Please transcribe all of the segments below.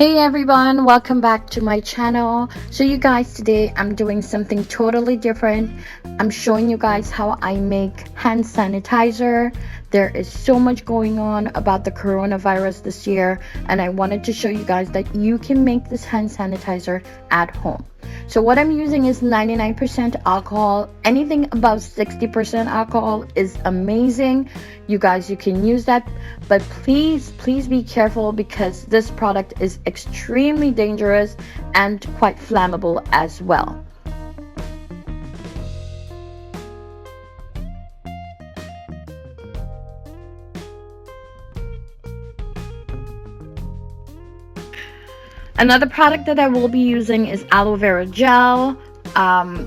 Hey everyone, welcome back to my channel. So you guys, today I'm doing something totally different. I'm showing you guys how I make hand sanitizer. There is so much going on about the coronavirus this year, and I wanted to show you guys that you can make this hand sanitizer at home. So what I'm using is 99% alcohol. Anything above 60% alcohol is amazing. You guys, you can use that, but please be careful because this product is extremely dangerous and quite flammable as well. Another product that I will be using is aloe vera gel.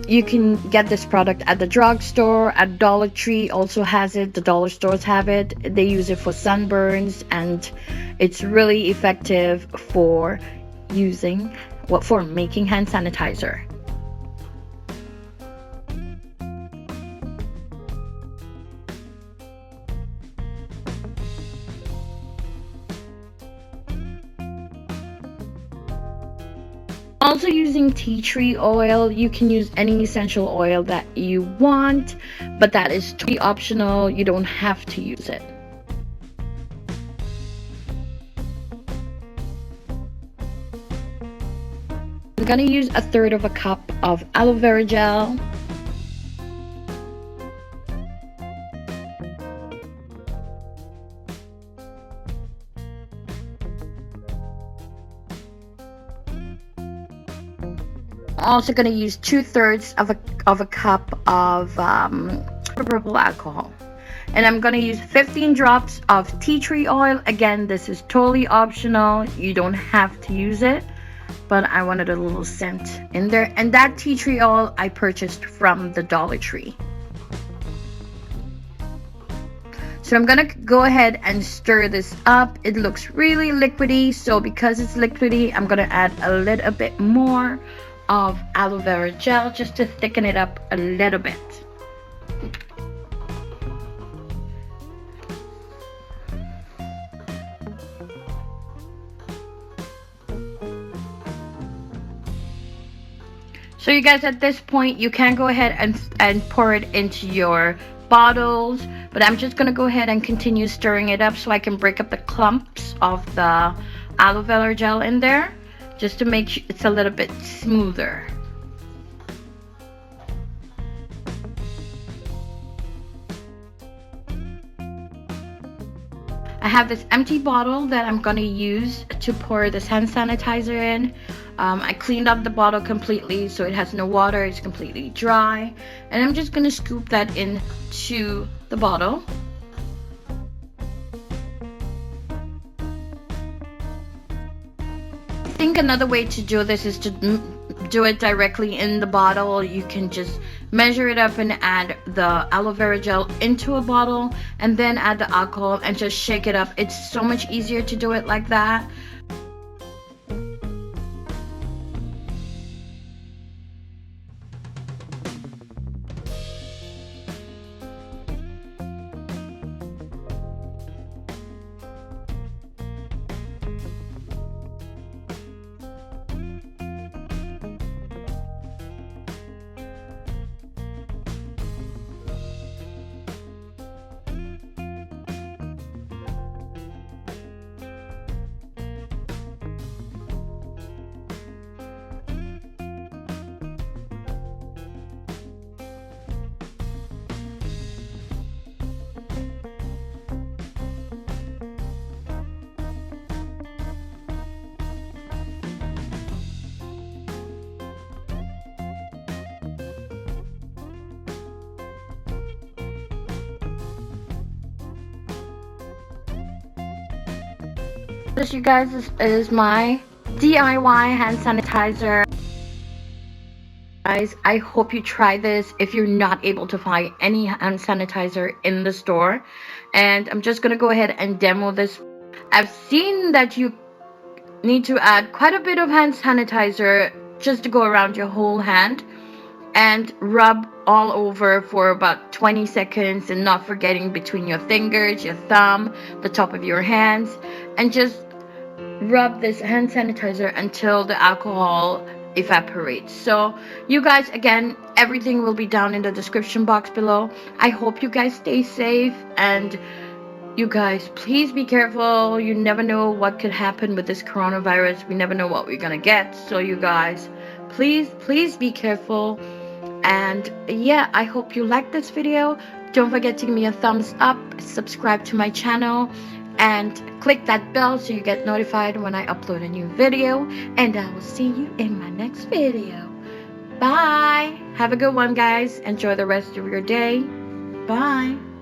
You can get this product at the drugstore, at Dollar Tree also has it, the dollar stores have it. They use it for sunburns, and it's really effective for making hand sanitizer. Also using tea tree oil. You can use any essential oil that you want, but that is totally optional. You don't have to use it. I'm gonna use 1/3 of a cup of aloe vera gel. Also going to use 2/3 of a cup of isopropyl alcohol, and I'm going to use 15 drops of tea tree oil. Again, this is totally optional. You don't have to use it, but I wanted a little scent in there. And that tea tree oil I purchased from the Dollar Tree. So I'm gonna go ahead and stir this up. It looks really liquidy, so because it's liquidy, I'm gonna add a little bit more of aloe vera gel just to thicken it up a little bit. So you guys, at this point you can go ahead and pour it into your bottles, but I'm just gonna go ahead and continue stirring it up so I can break up the clumps of the aloe vera gel in there, just to make sure it's a little bit smoother. I have this empty bottle that I'm going to use to pour this hand sanitizer in. I cleaned up the bottle completely so it has no water, it's completely dry, and I'm just going to scoop that into the bottle. I think another way to do this is to do it directly in the bottle. You can just measure it up and add the aloe vera gel into a bottle and then add the alcohol and just shake it up. It's so much easier to do it like that. This, you guys, is my DIY hand sanitizer. Guys, I hope you try this if you're not able to find any hand sanitizer in the store. And I'm just gonna go ahead and demo this. I've seen that you need to add quite a bit of hand sanitizer just to go around your whole hand and rub all over for about 20 seconds, and not forgetting between your fingers, your thumb, the top of your hands, and just rub this hand sanitizer until the alcohol evaporates. So you guys, again, everything will be down in the description box below. I hope you guys stay safe, and you guys, please be careful. You never know what could happen with this coronavirus. We never know what we're gonna get. So you guys, please be careful. And yeah, I hope you liked this video. Don't forget to give me a thumbs up, subscribe to my channel, and click that bell so you get notified when I upload a new video. And I will see you in my next video. Bye. Have a good one, guys. Enjoy the rest of your day. Bye.